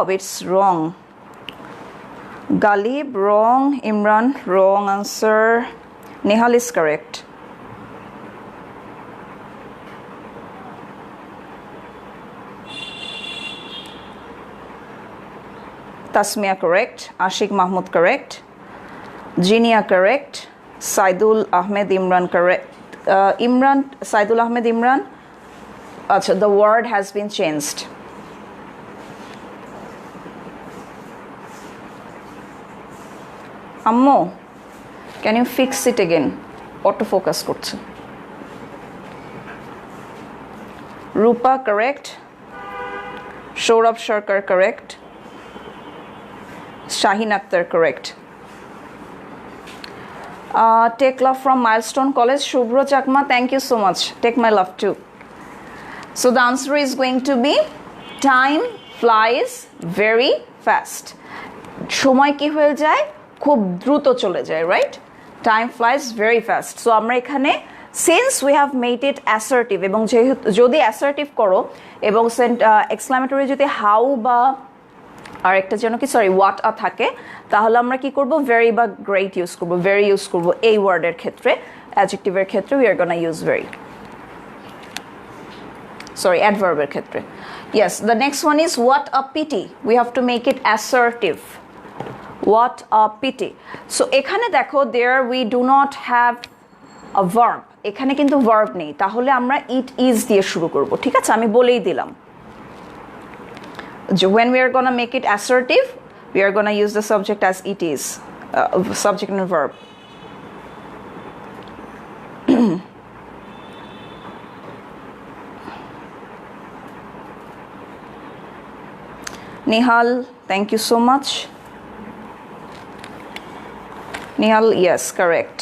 S1: it's wrong Galib wrong Imran wrong answer Nihal is correct Tasmia correct Ashik Mahmood correct Jinia correct Saidul Ahmed Imran correct Saidul Ahmed Imran Achha, the word has been changed Ammo can you fix it again autofocus korche Rupa correct Shourabh Sharkar correct Shahin Akhtar correct take love from Milestone College Shubhro Chakma thank you so much take my love too so the answer is going to be time flies very fast সময় কি হয়ে যায় খুব দ্রুত চলে যায় right time flies very fast so আমরা এখানে since we have made it assertive এবং যদি assertive করো এবং exclamatory যদি how বা আর একটা যেন কি সরি what a থাকে তাহলে আমরা কি করব very বা great ইউজ করব very ইউজ করব এই ওয়ার্ডের ক্ষেত্রে adjective এর ক্ষেত্রে we are going to use very sorry adverb এর ক্ষেত্রে yes the next one is what a pity we have to make it assertive what a pity so এখানে দেখো there we do not have a verb এখানে কিন্তু verb নেই তাহলে আমরা it is দিয়ে শুরু করব ঠিক আছে আমি বলেই দিলাম when we are going to make it assertive we are going to use the subject as it is subject and verb Nihal thank you so much Nihal yes correct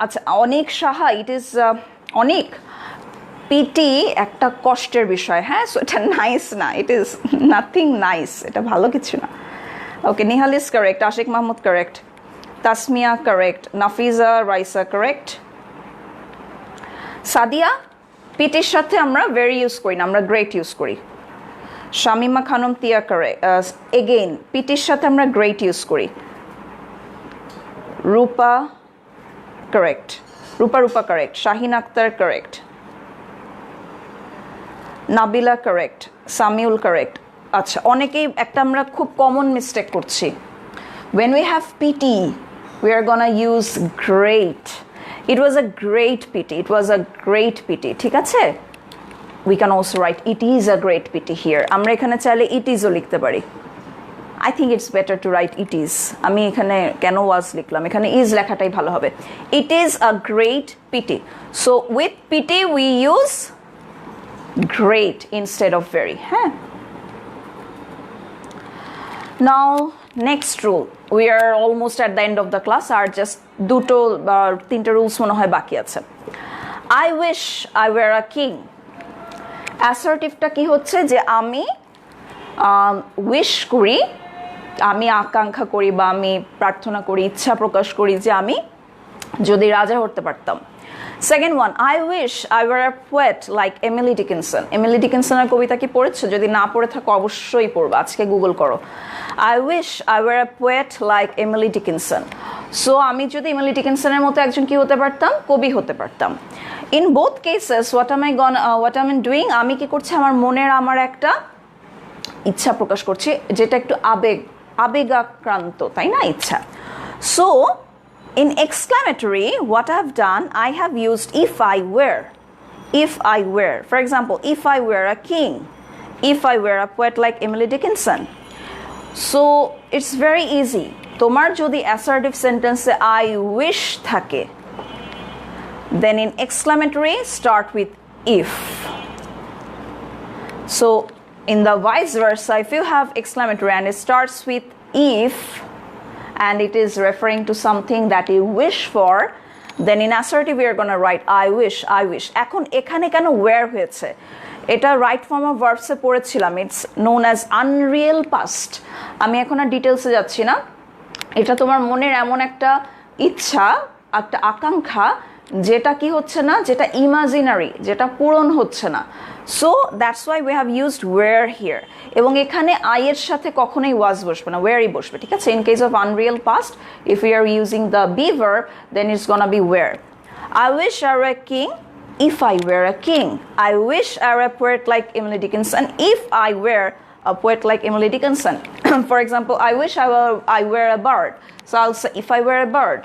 S1: আচ্ছা অনেক সাহা it is অনেক PT একটা কষ্টের বিষয় হ্যাঁ so এটা nice না it is nothing nice এটা ভালো কিছু না okay Nihal is correct Ashik Mahmood correct Tasmia correct Nafiza Raisa correct Sadia পিটির সাথে আমরা very ইউজ করি না আমরা great ইউজ করি Shamima Khanum Tia correct again পিটির সাথে আমরা great ইউজ করি Rupa correct Rupa correct Shahin Akhtar correct Nabila correct Samiul correct আচ্ছা অনেকেই একটা আমরা খুব কমন মিস্টেক করছি when we have pt we are going to use great It was a great pity. It was a great pity. ঠিক আছে? We can also write it is a great pity here. আমরা এখানে চাইলে it is ও লিখতে পারি. I think it's better to write it is. আমি এখানে কেন was লিখলাম? এখানে is লেখাটাই ভালো হবে. It is a great pity. So with pity we use great instead of very. হ্যাঁ? Now next rule. We are almost at the end of the class. Are just দুটো বা তিনটা rules মনে হয় বাকি আছে. I wish I were a king. Assertiveটা কি হচ্ছে যে আমি wish করি, আমি আকাঙ্ক্ষা করি বা আমি প্রার্থনা করি, ইচ্ছা প্রকাশ করি যে আমি যদি রাজা হতে পারতাম। Second one, I wish I were a poet like Emily Dickinson. Emily ডিকিনসনের কবিতা কি পড়েছো? যদি না পড়ে থাকো অবশ্যই পড়বে, আজকে গুগল করো। I wish I were a poet like Emily Dickinson. So আমি যদি এমিলি ডিকিনসনের মতো একজন কি হতে পারতাম? কবি হতে পারতাম। In both cases what I am doing, আমি কি করছি? আমার মনের আমার একটা ইচ্ছা প্রকাশ করছি, যেটা একটু আবেগাক্রান্ত, তাই না? ইচ্ছা। So in exclamatory, what I've done, I have used if I were. If I were. For example, if I were a king. If I were a poet like Emily Dickinson. So it's very easy. তোমার যদি assertive sentence I wish থাকে, then in exclamatory start with if. So in the vice versa, if you have exclamatory and it starts with if and it is referring to something that you wish for, then in assertive we are going to write I wish, I wish. এখন এখানে কেন where হয়েছে? এটা right form of ভার্বসে পড়েছিলাম, it's known as Unreal past. আমি এখন আর ডিটেলসে যাচ্ছি না। এটা তোমার মনের এমন একটা ইচ্ছা, একটা আকাঙ্ক্ষা, যেটা কি হচ্ছে না, যেটা ইমাজিনারি, যেটা পূরণ হচ্ছে না। So that's why we have used were here. এবং এখানে আই এর সাথে কখনোই ওয়াজ বসবে না, ওয়্যারই বসবে, ঠিক আছে? In case of unreal past, if you are using the be verb, then it's gonna be were. I wish I were a king if I were a king. I wish I were a poet like Emily Dickinson if I were a poet like Emily Dickinson. For example, I wish I were a bird. So I'll say if I were a bird.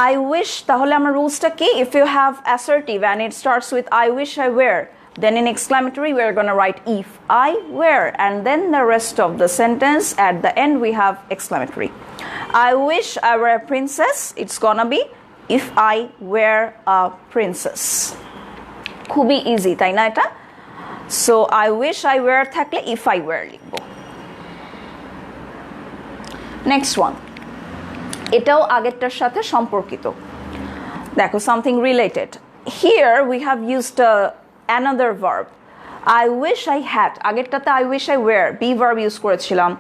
S1: I wish, তাহলে আমার রুলসটা কি? If you have assertive and it starts with I wish I were, then in exclamatory we are going to write if I were, and then the rest of the sentence at the end we have exclamatory. I wish I were a princess. It's gonna be if I were a princess. খুবই easy, তাই না এটা? So I wish I were থাকলে if I were লিখব। Next one. এটাও আগেরটার সাথে সম্পর্কিত। দেখো, something related. Here we have used another verb. I wish I had. আগেরটাতে I wish I were be verb use করেছিলাম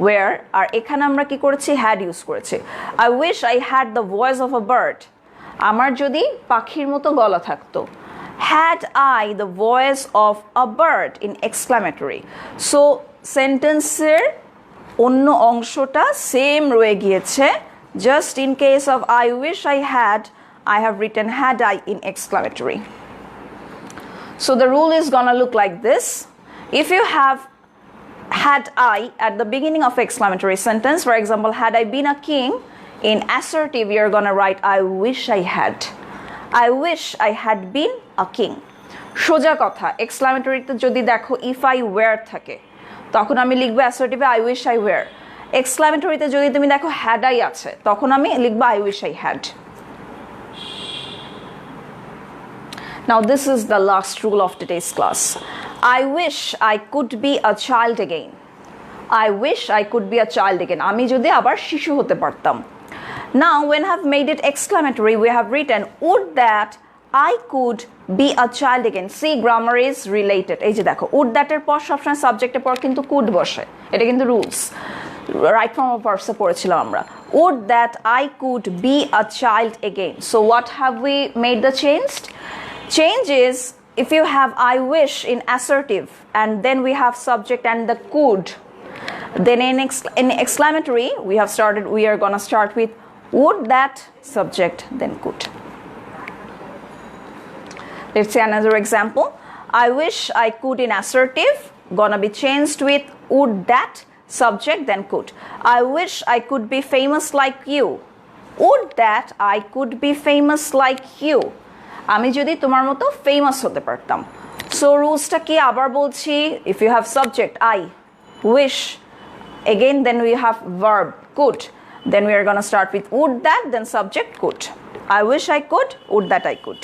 S1: were, আর এখানে আমরা কি করেছি? had ইউজ করেছি। I wish I had the voice of a bird. আমার যদি পাখির মতো গলা থাকতো। Had I the voice of a bird in exclamatory. So সেন্টেন্সের অন্য অংশটা সেম রয়ে গিয়েছে, just in case of I wish I had, I have written had I in exclamatory. So the rule is gonna look like this. If you have had I at the beginning of exclamatory sentence, for example, had I been a king, in assertive you're gonna write I wish I had. I wish I had been a king. সোজা কথা, exclamatory-তে যদি দেখো if I were থাকে, তখন আমি লিখবো assertive I wish I were. exclamatory-তে যদি তুমি দেখো had I আছে, তখন আমি লিখবো I wish I had. Now this is the last rule of today's class. I wish I could be a child again. I wish I could be a child again. আমি যদি আবার শিশু হতে পারতাম। Now when I have made it exclamatory, we have written would that I could be a child again. See, grammar is related. এই যে দেখো, would that এর পর সবসময় সাবজেক্টের পর কিন্তু could বসে, এটা কিন্তু রুলস। রাইট ফর্ম অফ ভার্বসে পড়েছিলাম আমরা। would that I could be a child again. So what have we made the change is, if you have I wish in assertive and then we have subject and the could, then in exclamatory we are gonna start with would that subject then could. Let's say another example. I wish I could in assertive gonna be changed with would that subject then could. I wish I could be famous like you. would that I could be famous like you. আমি যদি তোমার মতো famous হতে পারতাম। So রুলসটা কি আবার বলছি, if you have subject I wish, again then we have verb could, then we are going to start with would that, then subject could. I wish I could, would that I could.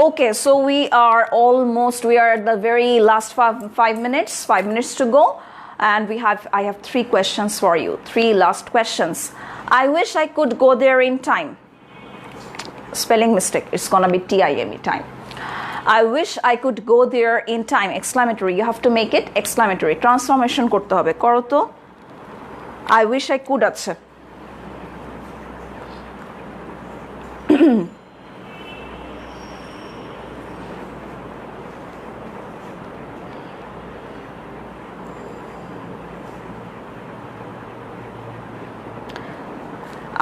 S1: Okay, so we are at the very last 5 minutes to go, and I have 3 questions for you, 3 last questions. I wish I could go there in time. Spelling mistake, it's gonna be time, time. I wish I could go there in time, exclamatory, you have to make it exclamatory, transformation korte hobe, koro to. I wish I could ache.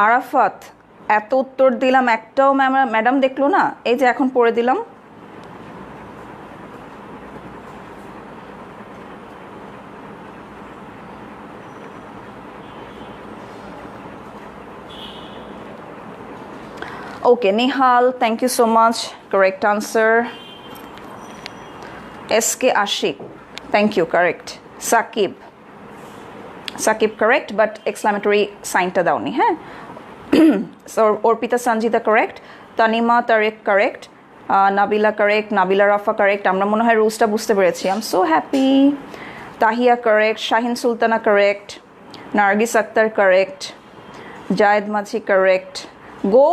S1: Arafat, এত উত্তর দিলাম একটাও madam দেখলো না, এই যে এখন পড়ে দিলাম। Okay Nihal, thank you so much, correct answer. SK Ashik, thank you, correct. Sakib correct, but exclamatory সাইনটা দাওনি, হ্যাঁ। So Arpita Sanjita correct, Tanima Tarique correct, Nabila correct, Nabila রাফা correct, আমরা মনে হয় রুলসটা বুঝতে পেরেছি। I'm so happy. Tahiya correct, Shahin Sultana correct, Nargis Akter correct, Zayed Majhi correct, go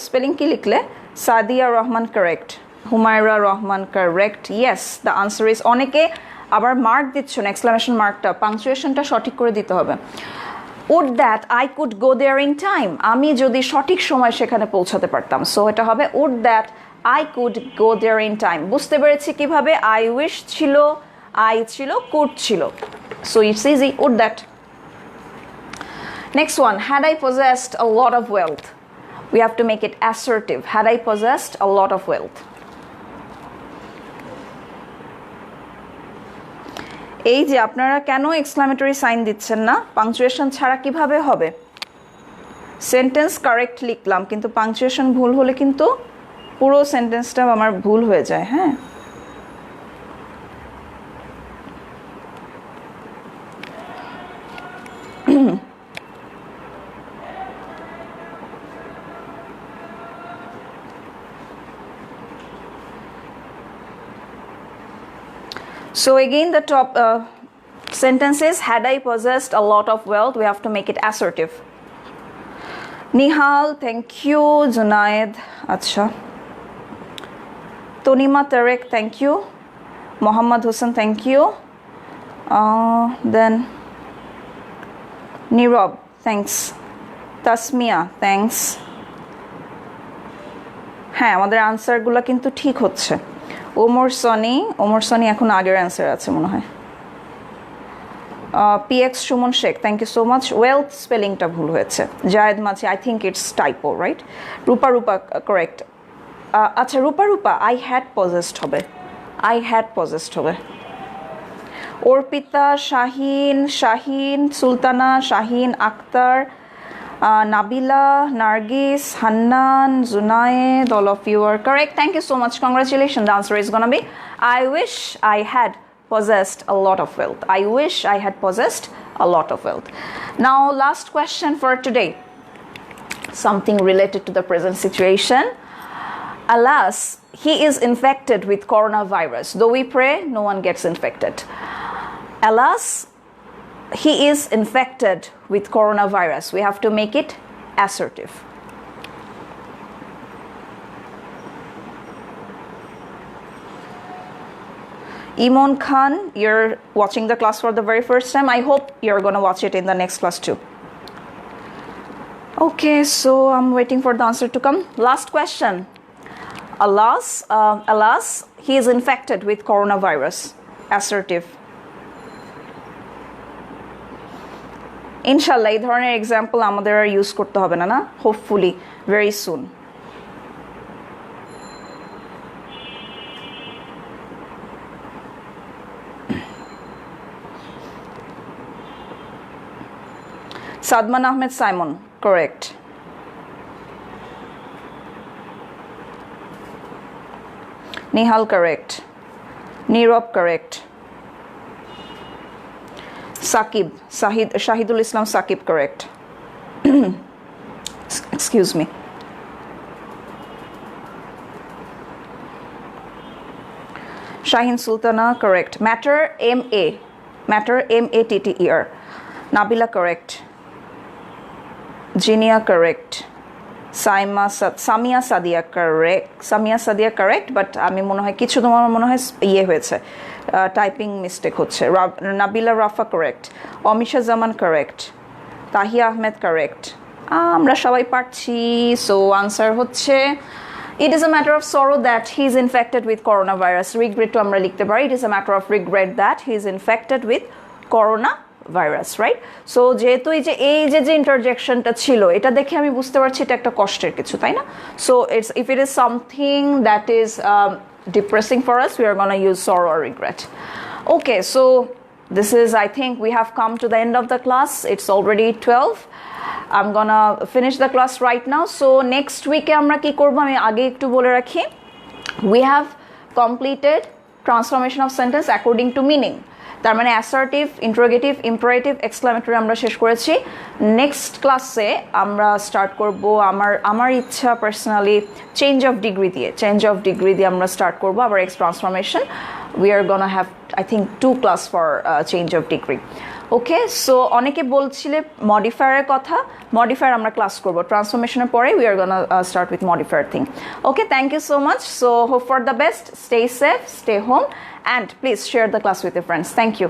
S1: spelling কি লিখলে, Sadia Rahman correct, Humaira Rahman correct. Yes, the answer is, অনেকে আবার মার্ক দিচ্ছ না, এক্সক্লামেশন মার্কটা, পাংচুয়েশনটা সঠিক করে দিতে হবে। would that I could go there in time, আমি যদি সঠিক সময় সেখানে পৌঁছাতে পারতাম, সো এটা হবে would that I could go there in time. বুঝতে পেরেছি কিভাবে, I wish ছিল, I ছিল, could ছিল, so it's easy, would that. Next one, had I possessed a lot of wealth, we have to make it assertive, had I possessed a lot of wealth. এই যে আপনারা কেন exclamatory sign দিচ্ছেন না, punctuation ছাড়া কিভাবে হবে? সেন্টেন্স কারেক্ট লিখলাম, কিন্তু পাংচুয়েশন ভুল হলে কিন্তু পুরো সেন্টেন্সটা আমার ভুল হয়ে যায়, হ্যাঁ। So again, the top sentence is, had I possessed a lot of wealth, we have to make it assertive. Nihal, thank you. Junaid, acha. Tonima Tarek, thank you. Mohammad Hussain, thank you. Then Nirab, thanks. Tasmia, thanks. হ্যাঁ, আমাদের আনসারগুলো কিন্তু ঠিক হচ্ছে। Omar Sony এখন আগের answer আছে মনে হয়। PX Suman Sheikh, thank you so much. Wealth স্পেলিংটা ভুল হয়েছে। Zayed Majhi, I think it's typo, right? Rupa correct. আচ্ছা রূপা আই হ্যাড পজেসড হবে। Arpita, Shahin Sultana, Shahin Akter, Nabila, Nargis, Hannan, Zunaid, all of you are correct. Thank you so much. Congratulations. The answer is going to be, I wish I had possessed a lot of wealth. I wish I had possessed a lot of wealth. Now, last question for today. Something related to the present situation. Alas, he is infected with coronavirus. Though we pray, no one gets infected. Alas, he is infected with coronavirus. We have to make it assertive. Imon Khan, you're watching the class for the very first time. I hope you're going to watch it in the next class too. Okay, so I'm waiting for the answer to come. Last question. Alas, he is infected with coronavirus. Assertive. ইনশাল্লাহ এই ধরনের example আমাদের আর use করতে হবে না, hopefully very soon. Sadman Ahmed Simon, correct. Nihal, correct. Nirab, correct. Saqib, Shahidul Islam Saqib, correct. Excuse me. Shahin Sultana, correct. Matter, M-A. Matter, M-A-T-T-E-R. Nabila, correct. Jinia, correct. Samia Sadia, correct. Samia Sadia, correct, but আমি মনে হয় কিছু তোমার মনে হয় ইয়ে হয়েছে, typing mistake হচ্ছে. নাবিলা রাফা, correct. অমিশা জামান, correct. তাহিয়া আহমেদ, correct. আমরা সবাই পারছি. সো আনসার হচ্ছে it is a matter of sorrow that he is infected with coronavirus. Regret to আমরা লিখতে পারি it is a matter of regret that he is infected with coronavirus, right? So যেহেতু এই যে ইন্টারজেকশনটা ছিল এটা দেখে আমি বুঝতে পারছি এটা একটা কষ্টের কিছু, তাই না? So it's if it is something that is depressing for us, we are going to use sorrow or regret. Okay, so this is, I think we have come to the end of the class. It's already 12. I'm gonna finish the class right now. So next week আমরা কি করব আমি আগে একটু বলে রাখি. We have completed transformation of sentence according to meaning. তার মানে assertive, interrogative, imperative, exclamatory আমরা শেষ করেছি. নেক্সট ক্লাসে আমরা স্টার্ট করব আমার ইচ্ছা পার্সোনালি চেঞ্জ অফ ডিগ্রি দিয়ে আমরা স্টার্ট করব আবার x transformation. We are gonna have I think 2 class for change of degree. Okay, so অনেকে বলছিলে মডিফায়ারের কথা. মডিফায়ার আমরা ক্লাস করব ট্রান্সফরমেশনের পরে. We are gonna start with modifier thing. Okay, thank you so much. So hope for the best. Stay safe, stay home, and please share the class with your friends. Thank you.